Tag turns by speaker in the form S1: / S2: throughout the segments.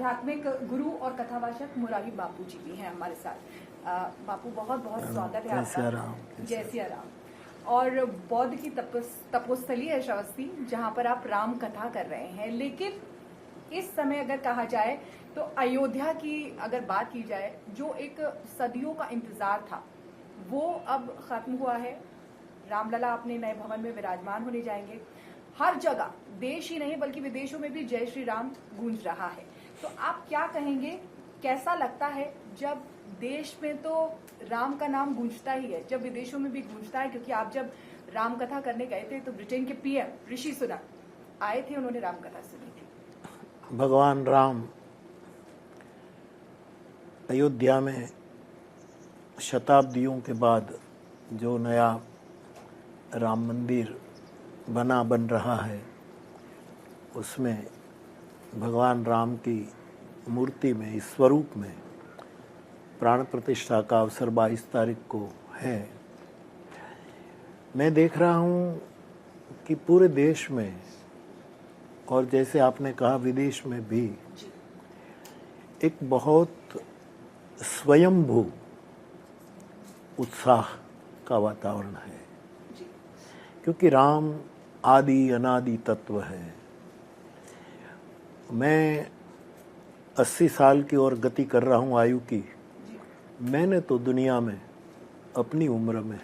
S1: आध्यात्मिक गुरु और कथावाचक मुरारी बापू जी भी हैं हमारे साथ। बापू बहुत बहुत स्वागत है आपका। जय सिया राम। और बौद्ध की तपोस्थली है श्रावस्ती, जहाँ पर आप राम कथा कर रहे हैं। लेकिन इस समय अगर कहा जाए तो अयोध्या की अगर बात की जाए, जो एक सदियों का इंतजार था वो अब खत्म हुआ है। रामलला अपने नए भवन में विराजमान होने जाएंगे। हर जगह, देश ही नहीं बल्कि विदेशों में भी जय श्री राम गूंज रहा है। तो आप क्या कहेंगे, कैसा लगता है जब देश में तो राम का नाम गूंजता ही है, जब विदेशों में भी गूंजता है? क्योंकि आप जब राम कथा करने गए थे तो ब्रिटेन के पीएम ऋषि सुनक आए थे, उन्होंने राम कथा सुनी थी।
S2: भगवान राम अयोध्या में शताब्दियों के बाद जो नया राम मंदिर बन रहा है, उसमें भगवान राम की मूर्ति में, इस स्वरूप में प्राण प्रतिष्ठा का अवसर 22 तारीख को है। मैं देख रहा हूँ कि पूरे देश में, और जैसे आपने कहा विदेश में भी, एक बहुत स्वयंभू उत्साह का वातावरण है, क्योंकि राम आदि अनादि तत्व है। मैं 80 साल की और गति कर रहा हूँ आयु की। मैंने तो दुनिया में अपनी उम्र में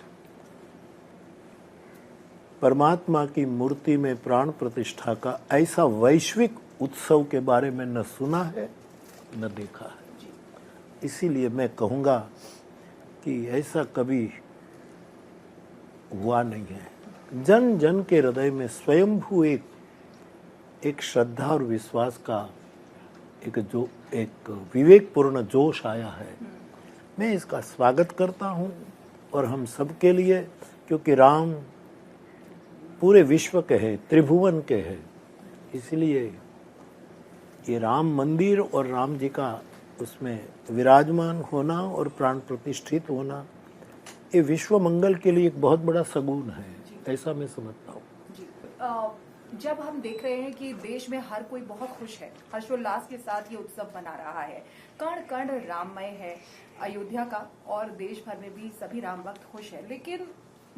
S2: परमात्मा की मूर्ति में प्राण प्रतिष्ठा का ऐसा वैश्विक उत्सव के बारे में न सुना है न देखा है। इसीलिए मैं कहूँगा कि ऐसा कभी हुआ नहीं है। जन जन के हृदय में स्वयंभू एक श्रद्धा और विश्वास का एक विवेकपूर्ण जोश आया है। मैं इसका स्वागत करता हूँ, और हम सबके लिए, क्योंकि राम पूरे विश्व के है, त्रिभुवन के है। इसलिए ये राम मंदिर और राम जी का उसमें विराजमान होना और प्राण प्रतिष्ठित होना, ये विश्व मंगल के लिए एक बहुत बड़ा सगुन है, ऐसा मैं समझता हूँ।
S1: जब हम देख रहे हैं कि देश में हर कोई बहुत खुश है, हर्षोल्लास के साथ ये उत्सव मना रहा है, कण कण राममय है अयोध्या का, और देश भर में भी सभी राम भक्त खुश है। लेकिन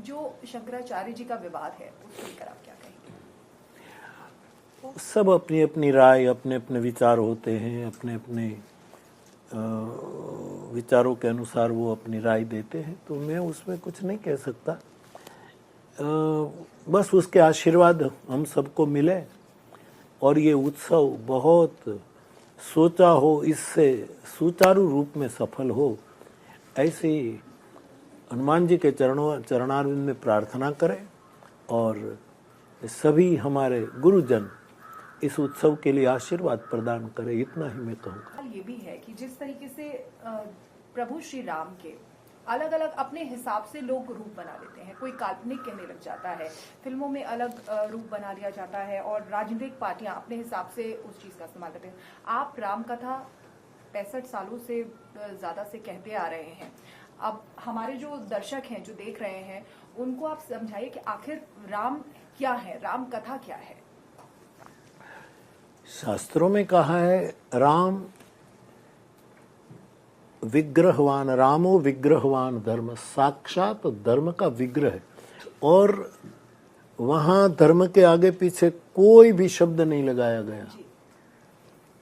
S1: जो शंकराचार्य जी का विवाद है, उसको लेकर आप क्या कहेंगे?
S2: सब अपनी अपनी राय, अपने अपने विचार होते हैं, अपने अपने विचारों के अनुसार वो अपनी राय देते हैं, तो मैं उसमें कुछ नहीं कह सकता। बस उसके आशीर्वाद हम सबको मिले और ये उत्सव बहुत सोचा हो, इससे सुचारू रूप में सफल हो, ऐसे हनुमान जी के चरणारविंद में प्रार्थना करें, और सभी हमारे गुरुजन इस उत्सव के लिए आशीर्वाद प्रदान करें। इतना ही मैं कहूँगा।
S1: ये भी है कि जिस तरीके से प्रभु श्री राम के अलग अलग अपने हिसाब से लोग रूप बना लेते हैं, कोई काल्पनिक कहने लग जाता है, फिल्मों में अलग रूप बना लिया जाता है, और राजनीतिक पार्टियां अपने हिसाब से उस चीज का इस्तेमाल करते हैं। आप राम कथा 65 सालों से ज्यादा से कहते आ रहे हैं। अब हमारे जो दर्शक हैं, जो देख रहे हैं, उनको आप समझाइए कि आखिर राम क्या है, राम कथा क्या है?
S2: शास्त्रों में कहा है, राम विग्रहवान, रामो विग्रहवान धर्म, साक्षात धर्म का विग्रह है। और वहां धर्म के आगे पीछे कोई भी शब्द नहीं लगाया गया।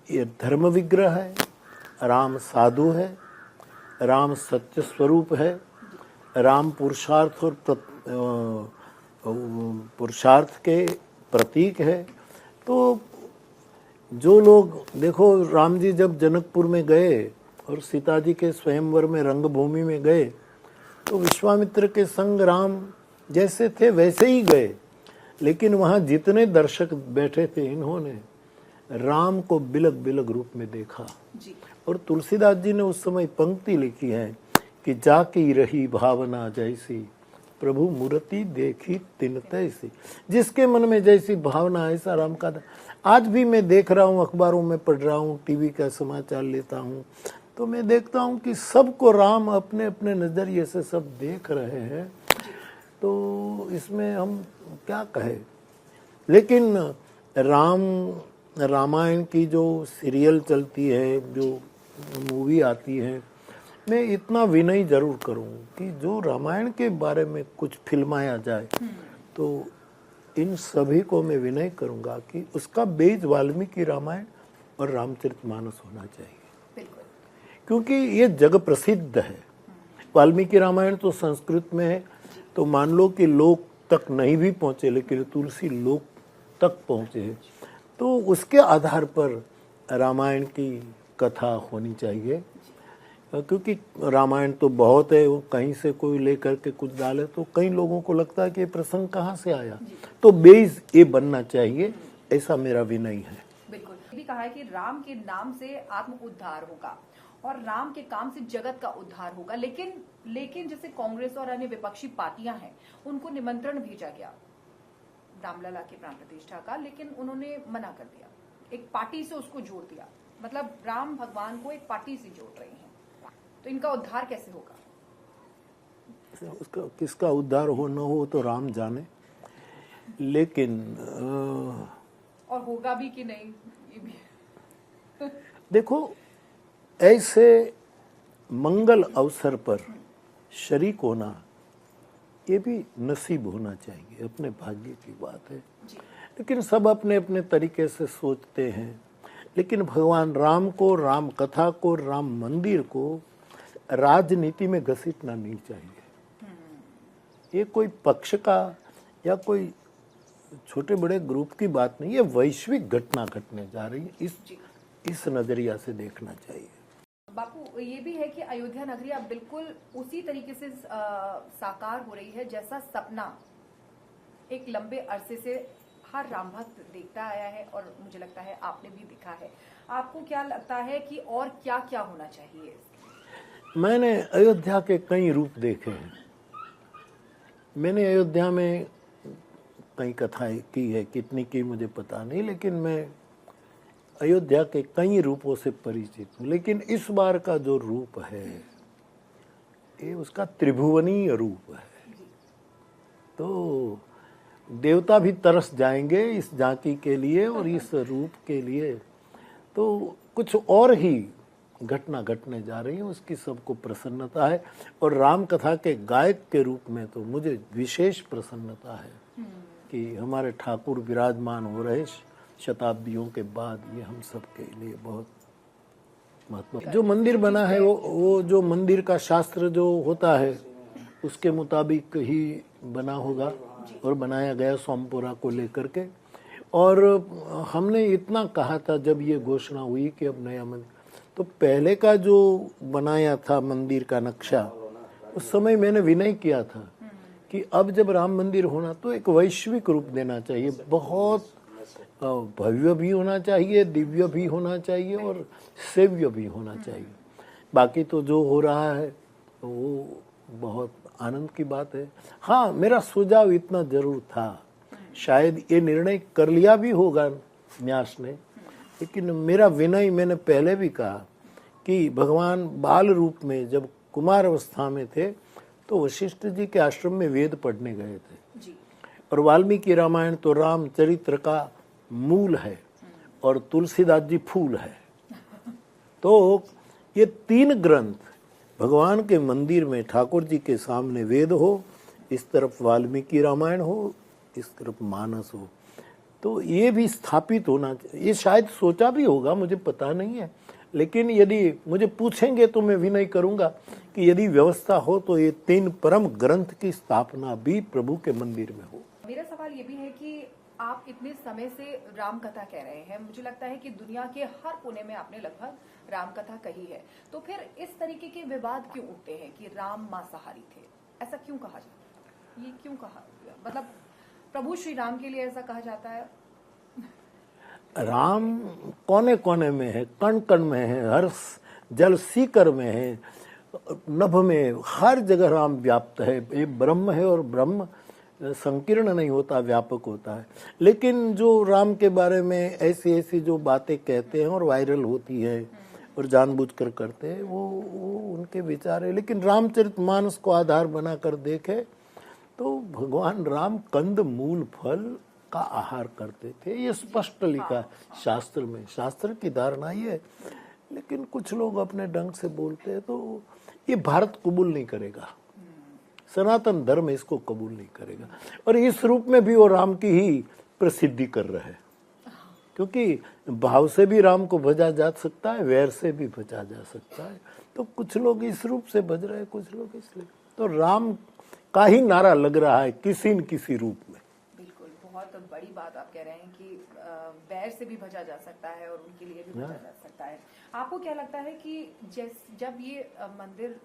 S2: ये धर्म विग्रह है। राम साधु है, राम सत्य स्वरूप है, राम पुरुषार्थ और पुरुषार्थ के प्रतीक है। तो जो लोग, देखो, राम जी जब जनकपुर में गए और सीता जी के स्वयंवर में रंगभूमि में गए, तो विश्वामित्र के संग राम जैसे थे वैसे ही गए, लेकिन वहां जितने दर्शक बैठे थे, इन्होंने राम को बिलग बिलग रूप में देखा जी। और तुलसीदास जी ने उस समय पंक्ति लिखी है कि जाकी रही भावना जैसी, प्रभु मूर्ति देखी तिन तैसी। जिसके मन में जैसी भावना, ऐसा राम का। आज भी मैं देख रहा हूँ, अखबारों में पढ़ रहा हूँ, टीवी का समाचार लेता हूँ, तो मैं देखता हूँ कि सबको राम अपने अपने नजरिए से सब देख रहे हैं। तो इसमें हम क्या कहें, लेकिन राम रामायण की जो सीरियल चलती है, जो मूवी आती है, मैं इतना विनय जरूर करूं कि जो रामायण के बारे में कुछ फिल्माया जाए तो इन सभी को मैं विनय करूंगा कि उसका बेज वाल्मीकि रामायण और रामचरितमानस होना चाहिए, क्योंकि ये जग प्रसिद्ध है। वाल्मीकि रामायण तो संस्कृत में है, तो मान लो कि लोक तक नहीं भी पहुंचे, लेकिन तुलसी लोक तक पहुंचे, तो उसके आधार पर रामायण की कथा होनी चाहिए। क्योंकि रामायण तो बहुत है, वो कहीं से कोई लेकर के कुछ डाले तो कई लोगों को लगता है कि ये प्रसंग कहाँ से आया, तो बेस ये बनना चाहिए, ऐसा मेरा विनय है।
S1: बिल्कुल, भी कहा है कि राम के नाम से आत्म उद्धार होगा और राम के काम से जगत का उद्धार होगा, लेकिन जैसे कांग्रेस और अन्य विपक्षी पार्टियां हैं, उनको निमंत्रण भेजा गया रामलला के प्राण प्रतिष्ठा का, लेकिन उन्होंने मना कर दिया, एक पार्टी से उसको जोड़ दिया, मतलब राम भगवान को एक पार्टी से जोड़ रहे हैं, तो इनका उद्धार कैसे होगा?
S2: उसका किसका उद्धार हो न हो तो राम जाने, लेकिन
S1: और होगा भी कि नहीं ये भी
S2: देखो, ऐसे मंगल अवसर पर शरीक होना ये भी नसीब होना चाहिए, अपने भाग्य की बात है। लेकिन सब अपने अपने तरीके से सोचते हैं, लेकिन भगवान राम को, राम कथा को, राम मंदिर को राजनीति में घसीटना नहीं चाहिए। ये कोई पक्ष का या कोई छोटे बड़े ग्रुप की बात नहीं, ये वैश्विक घटना घटने जा रही है, इस नजरिया से देखना चाहिए।
S1: बापू, ये भी है कि अयोध्या नगरी अब बिल्कुल उसी तरीके से साकार हो रही है जैसा सपना एक लंबे अरसे से हर राम भक्त देखता आया है, और मुझे लगता है आपने भी देखा है। आपको क्या लगता है कि और क्या क्या होना चाहिए?
S2: मैंने अयोध्या के कई रूप देखे हैं। मैंने अयोध्या में कई कथाएं की है, कितनी की मुझे पता नहीं, लेकिन मैं अयोध्या के कई रूपों से परिचित हूँ। लेकिन इस बार का जो रूप है ये उसका त्रिभुवनीय रूप है, तो देवता भी तरस जाएंगे इस झांकी के लिए और इस रूप के लिए। तो कुछ और ही घटना घटने जा रही है, उसकी सबको प्रसन्नता है। और राम कथा के गायक के रूप में तो मुझे विशेष प्रसन्नता है कि हमारे ठाकुर विराजमान हो रहे शताब्दियों के बाद, ये हम सब के लिए बहुत महत्व। जो मंदिर बना है वो जो मंदिर का शास्त्र जो होता है उसके मुताबिक ही बना होगा और बनाया गया सोमपुरा को लेकर के। और हमने इतना कहा था जब ये घोषणा हुई कि अब नया मंदिर, तो पहले का जो बनाया था मंदिर का नक्शा, उस समय मैंने विनय किया था कि अब जब राम मंदिर होना तो एक वैश्विक रूप देना चाहिए, बहुत भव्य भी होना चाहिए, दिव्य भी होना चाहिए और सेव्य भी होना चाहिए। बाकी तो जो हो रहा है वो बहुत आनंद की बात है। हाँ, मेरा सुझाव इतना जरूर था, शायद ये निर्णय कर लिया भी होगा न्यास ने, लेकिन मेरा विनय, मैंने पहले भी कहा कि भगवान बाल रूप में जब कुमार अवस्था में थे तो वशिष्ठ जी के आश्रम में वेद पढ़ने गए थे, और वाल्मीकि रामायण तो राम चरित्र का मूल है और तुलसीदास जी फूल है। तो ये तीन ग्रंथ भगवान के मंदिर में ठाकुर जी के सामने वेद हो, इस तरफ वाल्मीकि रामायण हो, इस तरफ मानस हो, तो ये भी स्थापित होना चाहिए। ये शायद सोचा भी होगा, मुझे पता नहीं है, लेकिन यदि मुझे पूछेंगे तो मैं विनय करूंगा कि यदि व्यवस्था हो तो ये तीन परम ग्रंथ की स्थापना भी प्रभु के मंदिर में हो।
S1: मेरा सवाल ये भी है कि आप इतने समय से राम कथा कह रहे हैं, मुझे लगता है कि दुनिया के हर कोने में आपने लगभग राम कथा कही है, तो फिर इस तरीके के विवाद क्यों उठते हैं कि राम मांसाहारी थे? ऐसा क्यों कहा जाता है? ये क्यों कहा, मतलब प्रभु श्री राम के लिए ऐसा कहा जाता है?
S2: राम कोने कोने में है, कण कण में है, हर जल सीकर में है, नभ में, हर जगह राम व्याप्त है। ये ब्रह्म है और ब्रह्म संकीर्ण नहीं होता, व्यापक होता है। लेकिन जो राम के बारे में ऐसी ऐसी जो बातें कहते हैं और वायरल होती है और जानबूझकर करते हैं, वो उनके विचार है। लेकिन रामचरितमानस को आधार बनाकर देखे तो भगवान राम कंद मूल फल का आहार करते थे, ये स्पष्ट लिखा है शास्त्र में। शास्त्र की धारणा ये है, लेकिन कुछ लोग अपने ढंग से बोलते हैं, तो ये भारत कबूल नहीं करेगा, सनातन धर्म इसको कबूल नहीं करेगा। और इस रूप में भी वो राम की ही प्रसिद्धि कर रहे हैं, क्योंकि भाव से भी राम को भजा जा सकता है, वैर से भी भजा जा सकता है। तो कुछ लोग इस रूप से भज रहे हैं, कुछ लोग इसलिए। तो राम का ही नारा लग रहा है किसी न किसी रूप में।
S1: बिल्कुल, बहुत बड़ी बात आप कह रहे हैं कि वैर से भी भजा जा सकता है और उनके लिए भी भजा जा सकता है। आपको क्या लगता है कि जब ये मंदिर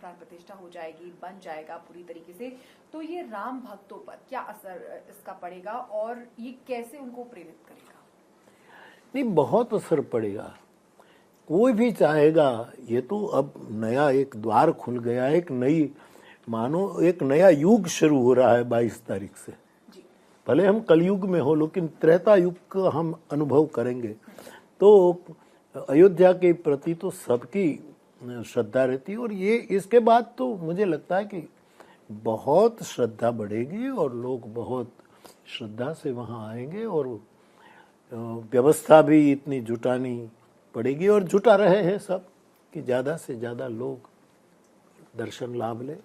S1: प्राण प्रतिष्ठा हो जाएगी, बन जाएगा पूरी तरीके से, तो ये राम भक्तों पर क्या असर इसका पड़ेगा और ये कैसे उनको प्रेरित करेगा?
S2: नहीं, बहुत असर पड़ेगा। कोई भी चाहेगा, ये तो अब नया एक द्वार खुल गया, एक नई, मानो एक नया युग शुरू हो रहा है 22 तारीख से। भले हम कलयुग में हो, लेकिन त्रेता युग का हम अनुभव करेंगे। तो अयोध्या के प्रति तो सबकी श्रद्धा रहती है, और ये इसके बाद तो मुझे लगता है कि बहुत श्रद्धा बढ़ेगी और लोग बहुत श्रद्धा से वहाँ आएंगे, और व्यवस्था भी इतनी जुटानी पड़ेगी, और जुटा रहे हैं सब कि ज़्यादा से ज़्यादा लोग दर्शन लाभ लें।